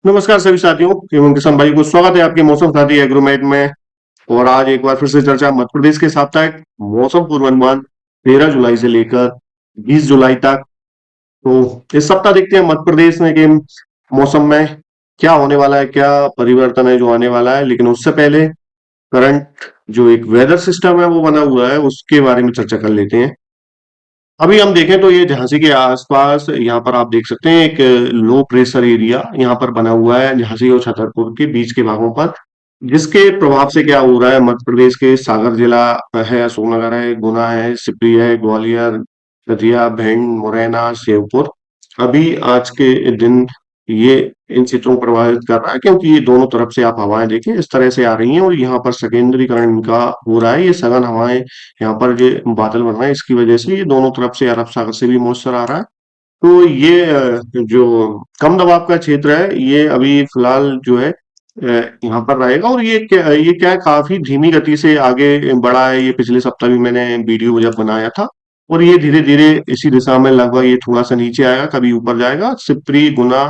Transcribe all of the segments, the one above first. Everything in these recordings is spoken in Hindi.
नमस्कार सभी साथियों एवं किसान भाई को स्वागत है आपके मौसम साथी एग्रोमेट में। और आज एक बार फिर से चर्चा मध्य प्रदेश के साप्ताहिक मौसम पूर्वानुमान 13 जुलाई से लेकर 20 जुलाई तक। तो इस सप्ताह देखते हैं मध्य प्रदेश में के मौसम में क्या होने वाला है, क्या परिवर्तन है जो आने वाला है। लेकिन उससे पहले करंट जो एक वेदर सिस्टम है वो बना हुआ है उसके बारे में चर्चा कर लेते हैं। अभी हम देखें तो ये झांसी के आसपास यहाँ पर आप देख सकते हैं एक लो प्रेशर एरिया यहाँ पर बना हुआ है झांसी और छतरपुर के बीच के भागों पर, जिसके प्रभाव से क्या हो रहा है मध्य प्रदेश के सागर जिला है, अशोकनगर है, गुना है, सिपरी है, ग्वालियर, दतिया, भिंड, मुरैना, श्योपुर। अभी आज के दिन ये इन क्षेत्रों को प्रभावित कर रहा है क्योंकि ये दोनों तरफ से आप हवाएं देखें इस तरह से आ रही हैं और यहाँ पर सेकेंडरीकरण इनका हो रहा है। ये सघन हवाएं यहाँ पर ये बादल बन रहे हैं, इसकी वजह से ये दोनों तरफ से अरब सागर से भी मॉइस्चर आ रहा है। तो ये जो कम दबाव का क्षेत्र है ये अभी फिलहाल जो है यहाँ पर रहेगा और ये क्या है, काफी धीमी गति से आगे बढ़ा है। ये पिछले सप्ताह भी मैंने वीडियो जब बनाया था और ये धीरे धीरे इसी दिशा में लगभग ये थोड़ा सा नीचे आएगा, कभी ऊपर जाएगा, सिपरी, गुना,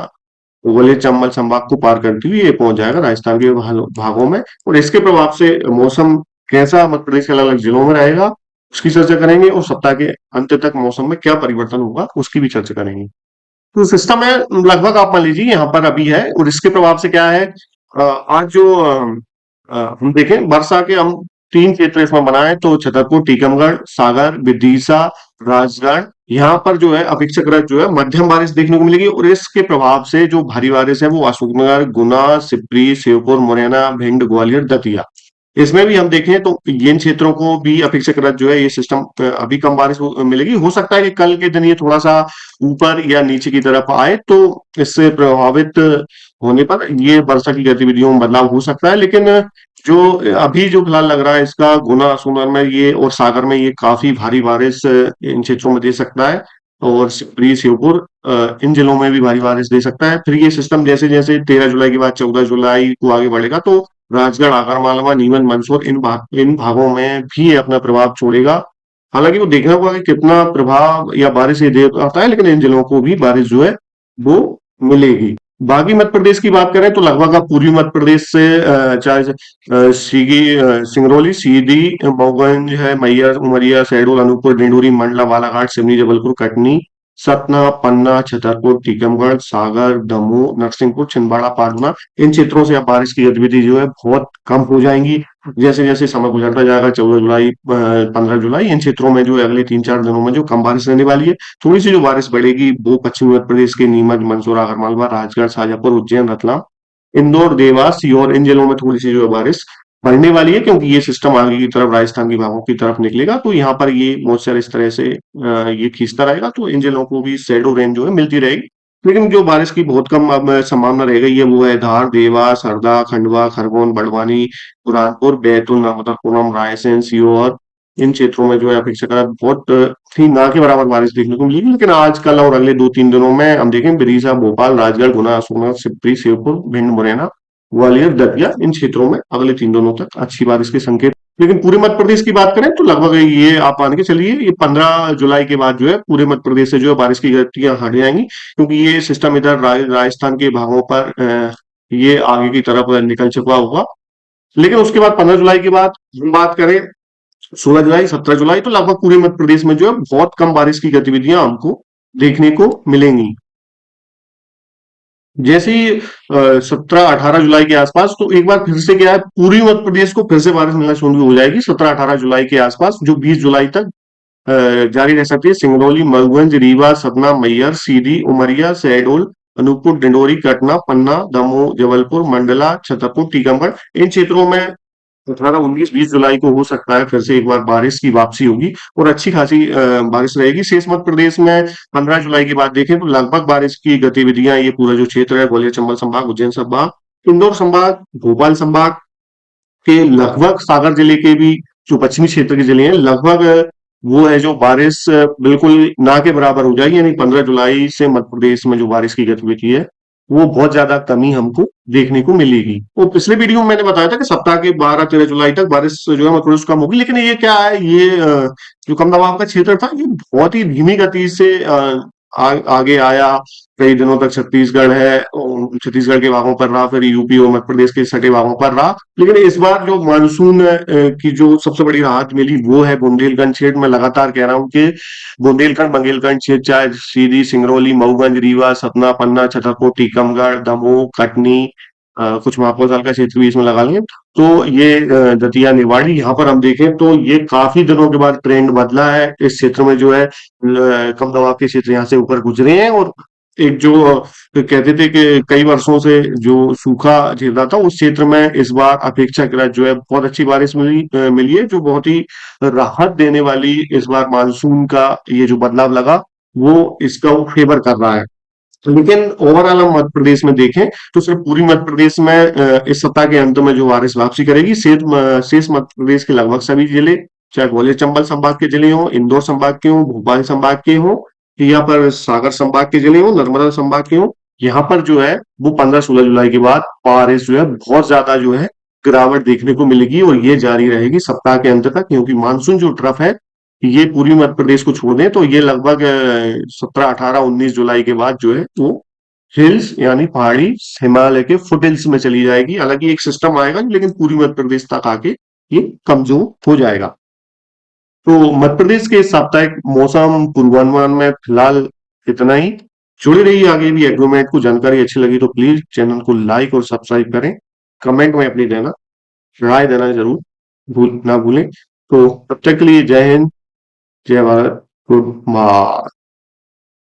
ग्वालियर, चंबल संभाग को पार करते हुए ये पहुंच जाएगा राजस्थान के भागों में। और इसके प्रभाव से मौसम कैसा मध्य प्रदेश के अलग अलग जिलों में रहेगा उसकी चर्चा करेंगे और सप्ताह के अंत तक मौसम में क्या परिवर्तन होगा उसकी भी चर्चा करेंगे। तो सिस्टम है लगभग आप मान लीजिए यहाँ पर अभी है और इसके प्रभाव से क्या है, आज जो हम देखें वर्षा के हम तीन क्षेत्र इसमें बनाए तो छतरपुर, टीकमगढ़, सागर, विदिशा, राजगढ़, यहाँ पर जो है अपेक्षाकृत जो है मध्यम बारिश देखने को मिलेगी और इसके प्रभाव से जो भारी बारिश है वो अशोकनगर, गुना, सिपरी, श्योपुर, मुरैना, भिंड, ग्वालियर, दतिया, इसमें भी हम देखें तो इन क्षेत्रों को भी अपेक्षाकृत जो है ये सिस्टम अभी कम बारिश मिलेगी। हो सकता है कि कल के दिन ये थोड़ा सा ऊपर या नीचे की तरफ आए तो इससे प्रभावित होने पर ये वर्षा की गतिविधियों में बदलाव हो सकता है। लेकिन जो अभी जो फिलहाल लग रहा है इसका गुना, सोनभद्र में ये और सागर में ये काफी भारी बारिश इन क्षेत्रों में दे सकता है और सिपरी, श्योपुर इन जिलों में भी भारी बारिश दे सकता है। फिर ये सिस्टम जैसे जैसे 13 जुलाई के बाद 14 जुलाई को आगे बढ़ेगा तो राजगढ़, आगरमालवा, नीमच, मंदसौर इन भागों में भी ये अपना प्रभाव छोड़ेगा। हालांकि वो देखना होगा कि कितना प्रभाव या बारिश ये दे पाता है, लेकिन इन जिलों को भी बारिश जो है वो मिलेगी। बाकी मध्य प्रदेश की बात करें तो लगभग आप पूर्वी मध्य प्रदेश से चाहे सिंगरौली, सीधी, मऊगंज है, मैयर, उमरिया, शहडोल, अनूपपुर, डिंडोरी, मंडला, बालाघाट, सिवनी, जबलपुर, कटनी, सतना, पन्ना, छतरपुर, टीकमगढ़, सागर, दमोह, नरसिंहपुर, छिंदवाड़ा, पाटना, इन क्षेत्रों से अब बारिश की गतिविधि जो है बहुत कम हो जाएंगी जैसे जैसे समय गुजरता जाएगा। 14 जुलाई, 15 जुलाई, इन क्षेत्रों में जो है अगले 3-4 दिनों में जो कम बारिश रहने वाली है। थोड़ी सी जो बारिश बढ़ेगी वो पश्चिमी मध्य प्रदेश के नीमच, मंदसौर, आगरमालवा, राजगढ़, शाजापुर, उज्जैन, रतलाम, इंदौर, देवास, सीहोर, इन जिलों में थोड़ी सी जो है बारिश बढ़ने वाली है क्योंकि ये सिस्टम आगे की तरफ राजस्थान के भागों की तरफ निकलेगा तो यहाँ पर ये मॉइस्चर इस तरह से ये खींचता रहेगा तो इन जिलों को भी शैडो रेन जो है मिलती रहेगी। लेकिन जो बारिश की बहुत कम अब संभावना रह गई है वो है धार, देवास, हरदा, खंडवा, खरगोन, बड़वानी, बुरहानपुर, बैतूल, नर्मदापुरम, रायसेन, सीहोर, इन क्षेत्रों में जो है अपेक्षाकृत बहुत ही ना के बराबर बारिश देखने को मिलेगी। लेकिन आज कल और अगले 2-3 दिनों में हम देखें विदिशा, भोपाल, राजगढ़, गुना, अशोकनगर, सिपरी, श्योपुर, भिंड, मुरैना, ग्वालियर, दतिया, इन क्षेत्रों में अगले 3 दिनों तक अच्छी बारिश के संकेत। लेकिन पूरे मध्य प्रदेश की बात करें तो लगभग ये आप मान के चलिए ये 15 जुलाई के बाद जो है पूरे मध्य प्रदेश से जो है बारिश की गतियां हट जाएंगी क्योंकि ये सिस्टम इधर राजस्थान के भागों पर ये आगे की तरफ निकल चुका होगा। लेकिन उसके बाद 15 जुलाई के बाद हम बात करें 16 जुलाई, 17 जुलाई, तो लगभग पूरे मध्य प्रदेश में जो है बहुत कम बारिश की गतिविधियां हमको देखने को मिलेंगी। जैसे ही 17-18 जुलाई के आसपास तो एक बार फिर से क्या है पूरी मध्य प्रदेश को फिर से बारिश मिलना शुरू हो जाएगी 17-18 जुलाई के आसपास, जो 20 जुलाई तक जारी रह सकती है। सिंगरौली, मयूरभंज, रीवा, सतना, मैयर, सीधी, उमरिया, शहडोल, अनूपपुर, डिंडोरी, कटना, पन्ना, दमोह, जबलपुर, मंडला, छतरपुर, टीकमगढ़, इन क्षेत्रों में 18, 19, 20 जुलाई को हो सकता है फिर से एक बार बारिश की वापसी होगी और अच्छी खासी बारिश रहेगी। शेष मध्य प्रदेश में 15 जुलाई के बाद देखें तो लगभग बारिश की गतिविधियां ये पूरा जो क्षेत्र है ग्वालियर, चंबल संभाग, उज्जैन संभाग, इंदौर संभाग, भोपाल संभाग के लगभग, सागर जिले के भी जो पश्चिमी क्षेत्र के जिले हैं लगभग वो है जो बारिश बिल्कुल ना के बराबर हो जाएगी। यानी 15 जुलाई से मध्य प्रदेश में जो बारिश की गतिविधि है वो बहुत ज्यादा कमी हमको देखने को मिलेगी। तो पिछले वीडियो में मैंने बताया था कि सप्ताह के 12-13 जुलाई तक बारिश जो है मध्य प्रदेश कम होगी, लेकिन ये क्या है, ये जो कम दबाव का क्षेत्र था ये बहुत ही धीमी गति से आगे आया, कई दिनों तक छत्तीसगढ़ है, छत्तीसगढ़ के भागों पर रहा, फिर यूपी और मध्य प्रदेश के सटे भागों पर रहा। लेकिन इस बार जो मानसून की जो सबसे बड़ी राहत मिली वो है बुंदेलखंड क्षेत्र। मैं लगातार कह रहा हूँ कि बुंदेलखंड बंदेलखंड क्षेत्र, चाहे सीधी, सिंगरौली, मऊगंज, रीवा, सतना, पन्ना, छतरपुर, टीकमगढ़, दमोह, कटनी, कुछ महापौर का क्षेत्र भी इसमें लगा लें, तो ये दतिया, निवाड़ी, यहाँ पर हम देखें तो ये काफी दिनों के बाद ट्रेंड बदला है। इस क्षेत्र में जो है कम दबाव के क्षेत्र यहाँ से ऊपर गुजरे हैं, और एक जो कहते थे कि कई वर्षों से जो सूखा झेल रहा था, उस क्षेत्र में इस बार अपेक्षाकृत जो है बहुत अच्छी बारिश मिली है, जो बहुत ही राहत देने वाली इस बार मानसून का ये जो बदलाव लगा वो इसका फेवर कर रहा है। लेकिन ओवरऑल हम मध्य प्रदेश में देखें तो सिर्फ पूरी मध्य प्रदेश में इस सप्ताह के अंत में जो बारिश वापसी करेगी, शेष मध्य प्रदेश के लगभग सभी जिले, चाहे ग्वालियर चंबल संभाग के जिले हों, इंदौर संभाग के हों, भोपाल संभाग के हों, या पर सागर संभाग के जिले हों, नर्मदा संभाग के हों, यहाँ पर जो है वो 15-16 जुलाई के बाद बारिश जो है बहुत ज्यादा जो है गिरावट देखने को मिलेगी, और ये जारी रहेगी सप्ताह के अंत तक, क्योंकि मानसून जो ट्रफ है ये पूरी मध्य प्रदेश को छोड़ दें तो ये लगभग 17, 18, 19 जुलाई के बाद जो है वो हिल्स यानी पहाड़ी हिमालय के फुट हिल्स में चली जाएगी। हालांकि एक सिस्टम आएगा, लेकिन पूरी मध्य प्रदेश तक आके ये कमजोर हो जाएगा। तो मध्य प्रदेश के साप्ताहिक मौसम पूर्वानुमान में फिलहाल इतना ही। जुड़े रहिए आगे भी। एग्रोमेट को जानकारी अच्छी लगी तो प्लीज चैनल को लाइक और सब्सक्राइब करें, कमेंट में अपनी देना राय देना जरूर ना भूलें। तो तब तक के लिए जय हिंद, जय भारत, गुड बाय।